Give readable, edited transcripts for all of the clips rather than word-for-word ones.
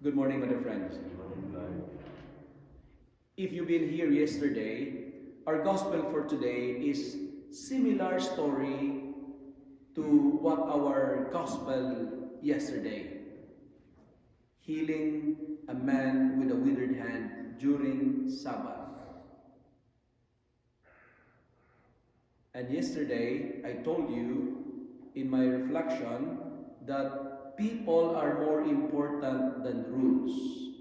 Good morning, my dear friends. If you've been here yesterday, our gospel for today is similar story to what our gospel yesterday. Healing a man with a withered hand during Sabbath. And yesterday, I told you in my reflection that people are more important than rules.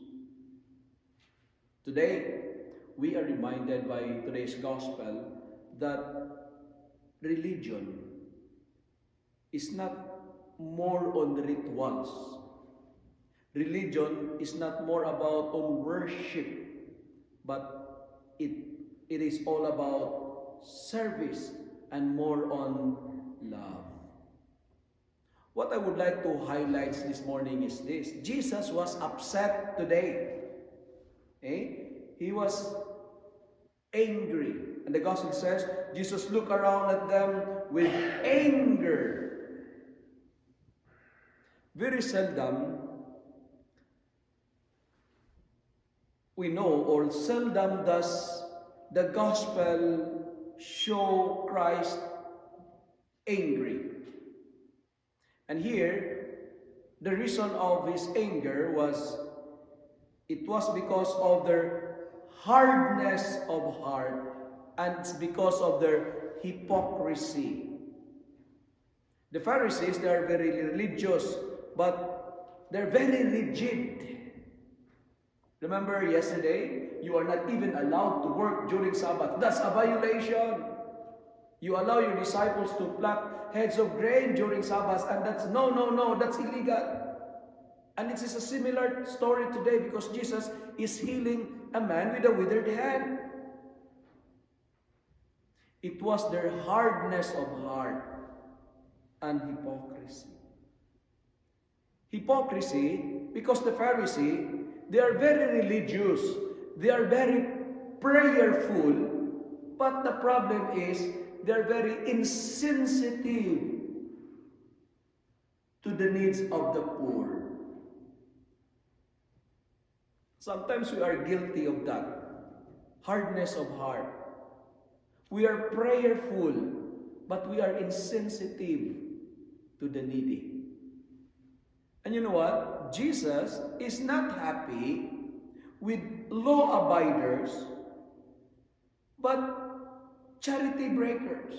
Today, we are reminded by today's gospel that religion is not more on rituals. Religion is not more about on worship, but it is all about service and more on love. What I would like to highlight this morning is this. Jesus was upset today. He was angry. And the gospel says, Jesus looked around at them with anger. Very seldom we know, or seldom does the gospel show Christ angry. And here, the reason of his anger was, it was because of their hardness of heart, and it's because of their hypocrisy. The Pharisees, they are very religious, but they're very rigid. Remember yesterday, you are not even allowed to work during Sabbath. That's a violation. You allow your disciples to pluck heads of grain during Sabbath, and that's no, that's illegal. And it is a similar story today because Jesus is healing a man with a withered hand. It was their hardness of heart and hypocrisy. Hypocrisy because the Pharisee, they are very religious, they are very prayerful, but the problem is they are very insensitive to the needs of the poor. Sometimes we are guilty of that. Hardness of heart. We are prayerful, but we are insensitive to the needy. And you know what? Jesus is not happy with law-abiders, but charity breakers.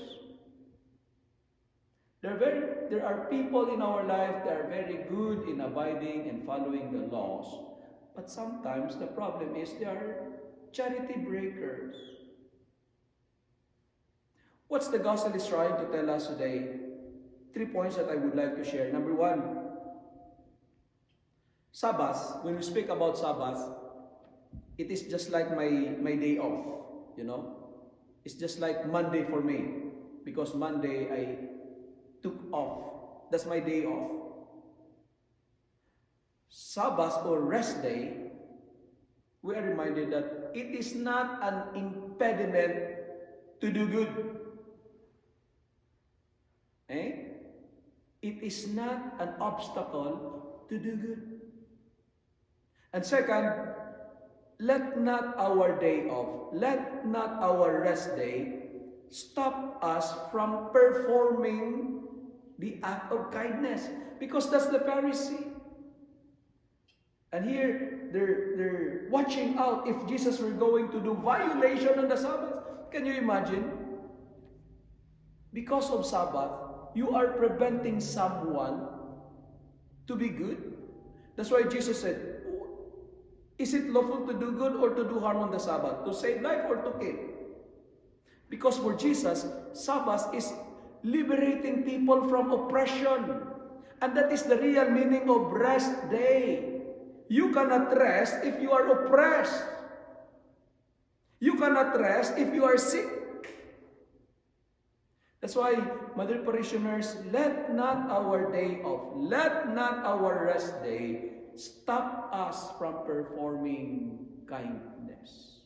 There are people in our life that are very good in abiding and following the laws. But sometimes the problem is they are charity breakers. What's the gospel is trying to tell us today? 3 points that I would like to share. Number 1, Sabbath. When we speak about Sabbath, it is just like my day off, It's just like Monday for me. Because Monday I took off. That's my day off. Sabbath or rest day, we are reminded that it is not an impediment to do good. It is not an obstacle to do good. And second, let not our day off, let not our rest day stop us from performing the act of kindness. Because that's the Pharisee. And here, they're watching out if Jesus were going to do violation on the Sabbath. Can you imagine? Because of Sabbath, you are preventing someone to be good. That's why Jesus said, is it lawful to do good or to do harm on the Sabbath? To save life or to kill? Because for Jesus, Sabbath is liberating people from oppression. And that is the real meaning of rest day. You cannot rest if you are oppressed. You cannot rest if you are sick. That's why, my dear parishioners, let not our day off, let not our rest day stop us from performing kindness.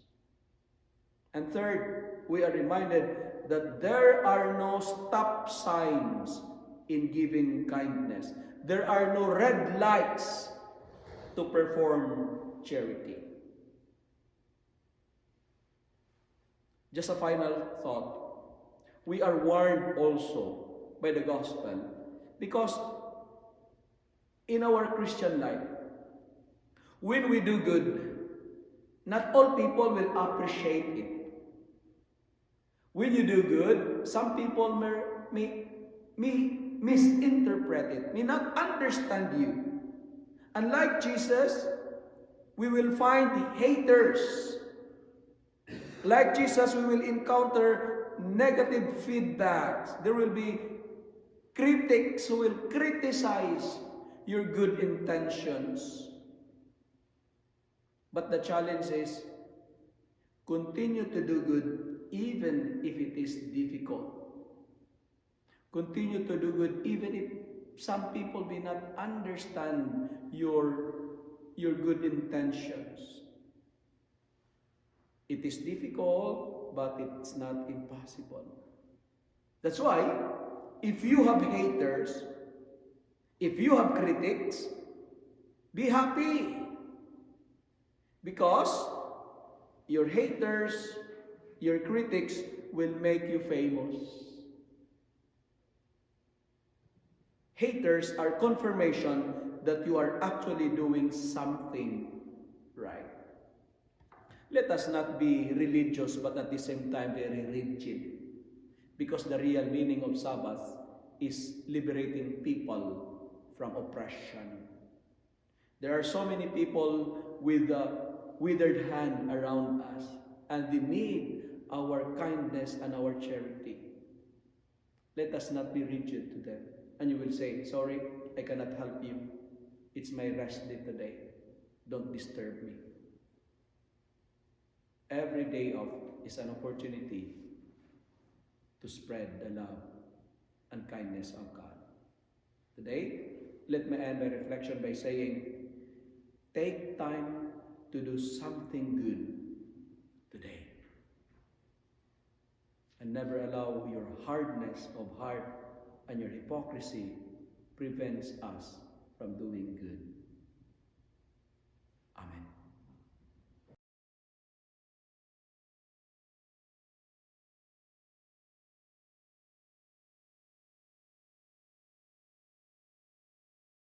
And third, we are reminded that there are no stop signs in giving kindness. There are no red lights to perform charity. Just a final thought. We are warned also by the gospel because in our Christian life, when we do good, not all people will appreciate it. When you do good, some people may misinterpret it, may not understand you. Unlike Jesus, we will find haters. Like Jesus, we will encounter negative feedbacks. There will be critics who will criticize your good intentions. But the challenge is, continue to do good even if it is difficult. Continue to do good even if some people may not understand your good intentions. It is difficult, but it's not impossible. That's why, if you have haters, if you have critics, be happy. Because your haters, your critics will make you famous. Haters are confirmation that you are actually doing something right. Let us not be religious but at the same time very rigid. Because the real meaning of Sabbath is liberating people from oppression. There are so many people with a withered hand around us, and they need our kindness and our charity. Let us not be rigid to them. And you will say, sorry, I cannot help you. It's my rest day today. Don't disturb me. Every day off is an opportunity to spread the love and kindness of God. Today, let me end my reflection by saying, take time to do something good today. And never allow your hardness of heart and your hypocrisy prevents us from doing good.